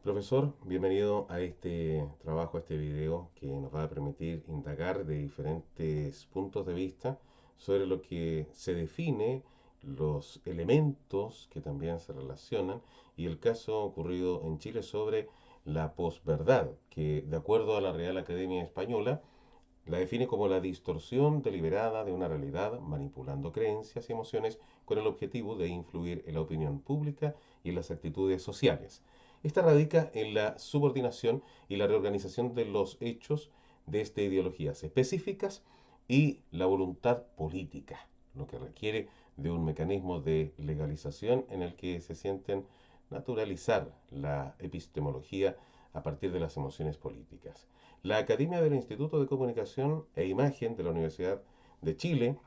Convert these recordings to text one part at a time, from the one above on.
Profesor, bienvenido a este trabajo, a este video que nos va a permitir indagar de diferentes puntos de vista sobre lo que se define, los elementos que también se relacionan y el caso ocurrido en Chile sobre la posverdad, que de acuerdo a la Real Academia Española la define como la distorsión deliberada de una realidad manipulando creencias y emociones con el objetivo de influir en la opinión pública y en las actitudes sociales. Esta radica en la subordinación y la reorganización de los hechos desde ideologías específicas y la voluntad política, lo que requiere de un mecanismo de legalización en el que se sienten naturalizar la epistemología a partir de las emociones políticas. La Academia del Instituto de Comunicación e Imagen de la Universidad de Chile,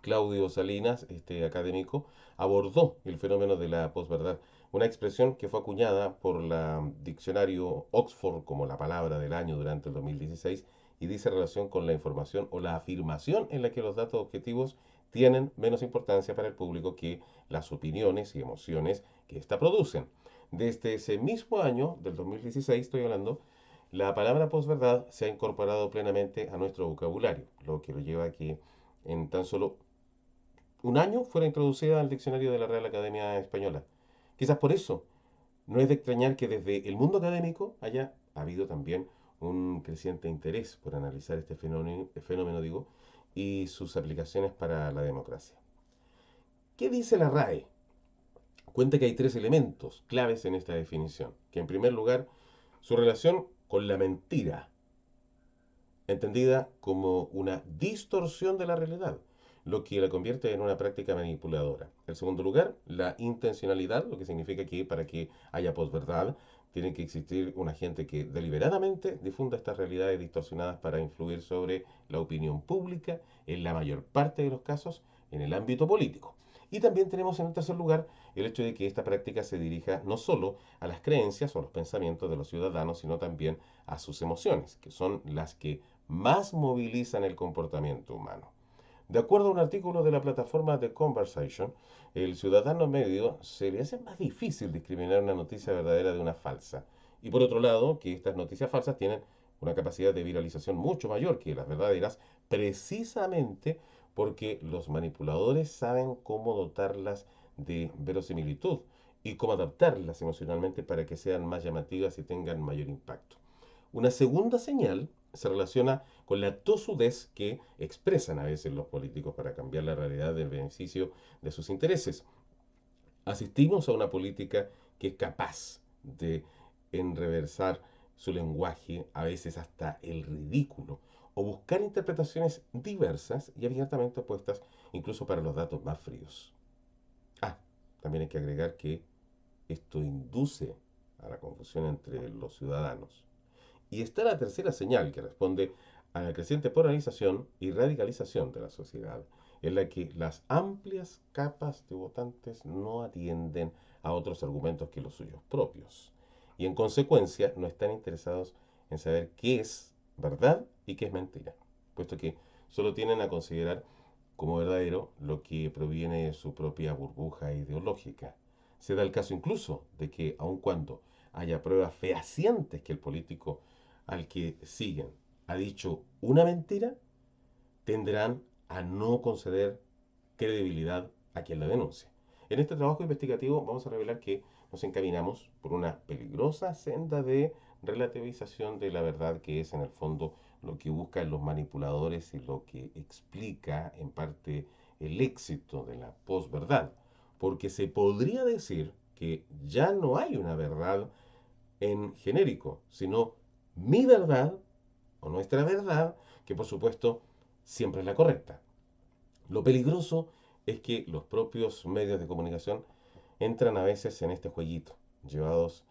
Claudio Salinas, este académico, abordó el fenómeno de la posverdad, una expresión que fue acuñada por la diccionario Oxford como la palabra del año durante el 2016 y dice relación con la información o la afirmación en la que los datos objetivos tienen menos importancia para el público que las opiniones y emociones que ésta producen. Desde ese mismo año, del 2016 estoy hablando, la palabra posverdad se ha incorporado plenamente a nuestro vocabulario, lo que lo lleva a que en tan solo un año fuera introducida al diccionario de la Real Academia Española. Quizás por eso no es de extrañar que desde el mundo académico haya habido también un creciente interés por analizar este fenómeno digo, y sus aplicaciones para la democracia. ¿Qué dice la RAE? Cuenta que hay tres elementos claves en esta definición, que en primer lugar, su relación con la mentira, entendida como una distorsión de la realidad, lo que la convierte en una práctica manipuladora. En segundo lugar, la intencionalidad, lo que significa que para que haya posverdad, tiene que existir un agente que deliberadamente difunda estas realidades distorsionadas para influir sobre la opinión pública, en la mayor parte de los casos, en el ámbito político. Y también tenemos en tercer lugar el hecho de que esta práctica se dirija no solo a las creencias o a los pensamientos de los ciudadanos, sino también a sus emociones, que son las que más movilizan el comportamiento humano. De acuerdo a un artículo de la plataforma The Conversation, el ciudadano medio se le hace más difícil discriminar una noticia verdadera de una falsa. Y por otro lado, que estas noticias falsas tienen una capacidad de viralización mucho mayor que las verdaderas, precisamente porque los manipuladores saben cómo dotarlas de verosimilitud y cómo adaptarlas emocionalmente para que sean más llamativas y tengan mayor impacto. Una segunda señal se relaciona con la tosudez que expresan a veces los políticos para cambiar la realidad del beneficio de sus intereses. Asistimos a una política que es capaz de enreversar su lenguaje, a veces hasta el ridículo, o buscar interpretaciones diversas y abiertamente opuestas, incluso para los datos más fríos. Ah, también hay que agregar que esto induce a la confusión entre los ciudadanos. Y está la tercera señal que responde a la creciente polarización y radicalización de la sociedad, en la que las amplias capas de votantes no atienden a otros argumentos que los suyos propios. Y en consecuencia no están interesados en saber qué es verdad y qué es mentira, puesto que solo tienen a considerar como verdadero lo que proviene de su propia burbuja ideológica. Se da el caso incluso de que, aun cuando haya pruebas fehacientes que el político al que siguen ha dicho una mentira, tenderán a no conceder credibilidad a quien la denuncia. En este trabajo investigativo vamos a revelar que nos encaminamos por una peligrosa senda de relativización de la verdad, que es en el fondo lo que buscan los manipuladores y lo que explica en parte el éxito de la posverdad. Porque se podría decir que ya no hay una verdad en genérico, sino mi verdad o nuestra verdad, que por supuesto siempre es la correcta. Lo peligroso es que los propios medios de comunicación entran a veces en este jueguito, llevados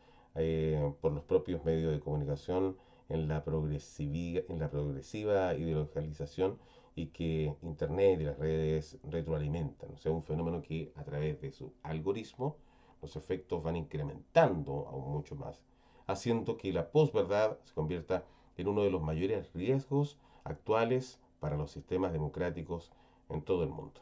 por los propios medios de comunicación en la progresiva ideologización y que Internet y las redes retroalimentan. O sea, un fenómeno que a través de su algoritmo los efectos van incrementando aún mucho más, haciendo que la posverdad se convierta en uno de los mayores riesgos actuales para los sistemas democráticos en todo el mundo.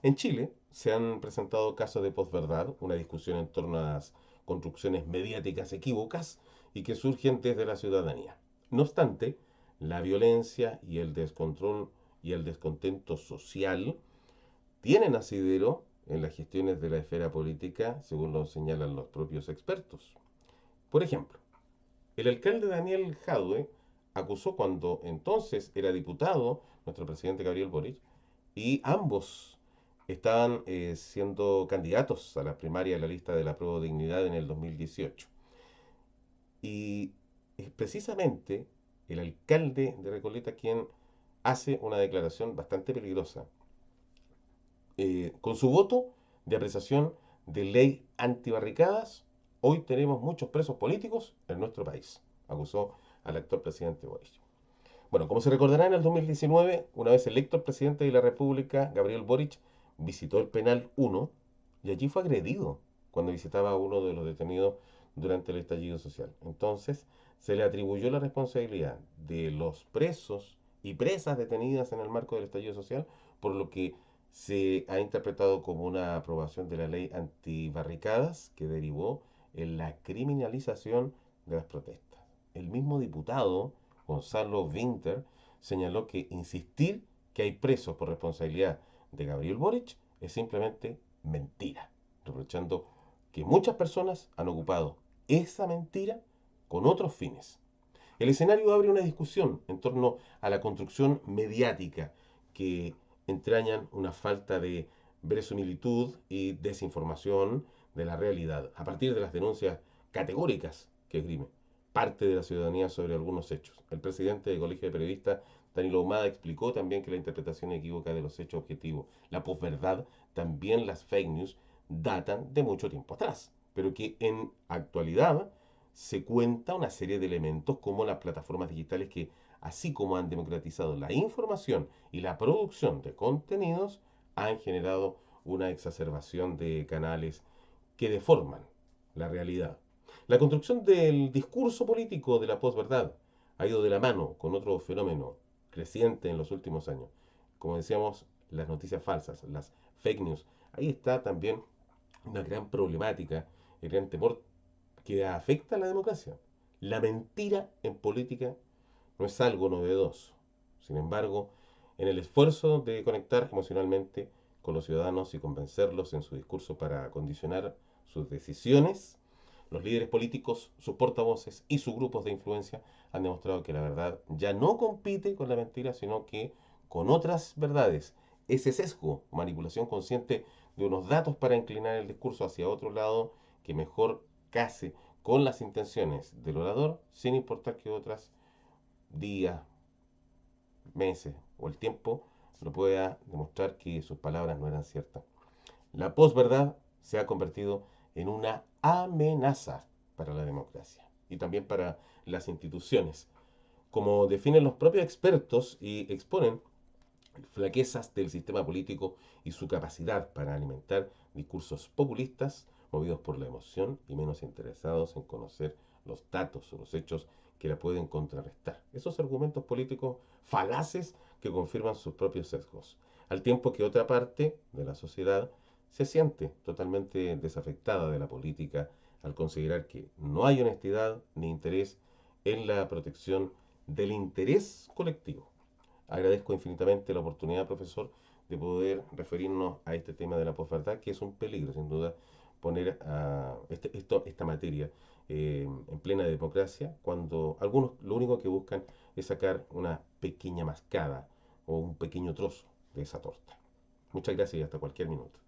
En Chile se han presentado casos de posverdad, una discusión en torno a las construcciones mediáticas equívocas y que surgen desde la ciudadanía. No obstante, la violencia y el descontrol y el descontento social tienen asidero en las gestiones de la esfera política, según lo señalan los propios expertos. Por ejemplo, el alcalde Daniel Jadwe acusó cuando entonces era diputado nuestro presidente Gabriel Boric y ambos estaban siendo candidatos a la primaria de la lista de la Prueba de Dignidad en el 2018. Y es precisamente el alcalde de Recoleta quien hace una declaración bastante peligrosa. Con su voto de apreciación de ley antibarricadas, hoy tenemos muchos presos políticos en nuestro país, acusó al actual presidente Boric. Bueno, como se recordará, en el 2019, una vez electo el presidente de la República, Gabriel Boric, visitó el penal 1 y allí fue agredido cuando visitaba a uno de los detenidos durante el estallido social. Entonces, se le atribuyó la responsabilidad de los presos y presas detenidas en el marco del estallido social, por lo que se ha interpretado como una aprobación de la ley antibarricadas que derivó en la criminalización de las protestas. El mismo diputado Gonzalo Winter señaló que insistir que hay presos por responsabilidad de Gabriel Boric es simplemente mentira, reprochando que muchas personas han ocupado esa mentira con otros fines. El escenario abre una discusión en torno a la construcción mediática que entrañan una falta de verosimilitud y desinformación de la realidad a partir de las denuncias categóricas que esgrime parte de la ciudadanía sobre algunos hechos. El presidente del Colegio de Periodistas, Danilo Humada, explicó también que la interpretación equívoca de los hechos objetivos, la posverdad, también las fake news, datan de mucho tiempo atrás, pero que en actualidad se cuenta una serie de elementos como las plataformas digitales que, así como han democratizado la información y la producción de contenidos, han generado una exacerbación de canales que deforman la realidad. La construcción del discurso político de la posverdad ha ido de la mano con otro fenómeno creciente en los últimos años. Como decíamos, las noticias falsas, las fake news. Ahí está también una gran problemática, el gran temor que afecta a la democracia. La mentira en política no es algo novedoso. Sin embargo, en el esfuerzo de conectar emocionalmente con los ciudadanos y convencerlos en su discurso para condicionar sus decisiones, los líderes políticos, sus portavoces y sus grupos de influencia han demostrado que la verdad ya no compite con la mentira, sino que con otras verdades. Ese sesgo, manipulación consciente de unos datos para inclinar el discurso hacia otro lado que mejor case con las intenciones del orador, sin importar que otras días, meses o el tiempo lo pueda demostrar que sus palabras no eran ciertas. La posverdad se ha convertido en una amenaza para la democracia y también para las instituciones, como definen los propios expertos y exponen flaquezas del sistema político y su capacidad para alimentar discursos populistas movidos por la emoción y menos interesados en conocer los datos o los hechos que la pueden contrarrestar. Esos argumentos políticos falaces que confirman sus propios sesgos, al tiempo que otra parte de la sociedad se siente totalmente desafectada de la política al considerar que no hay honestidad ni interés en la protección del interés colectivo. Agradezco infinitamente la oportunidad, profesor, de poder referirnos a este tema de la posverdad, que es un peligro, sin duda, poner a esta materia en plena democracia, cuando algunos lo único que buscan es sacar una pequeña mascada o un pequeño trozo de esa torta. Muchas gracias y hasta cualquier minuto.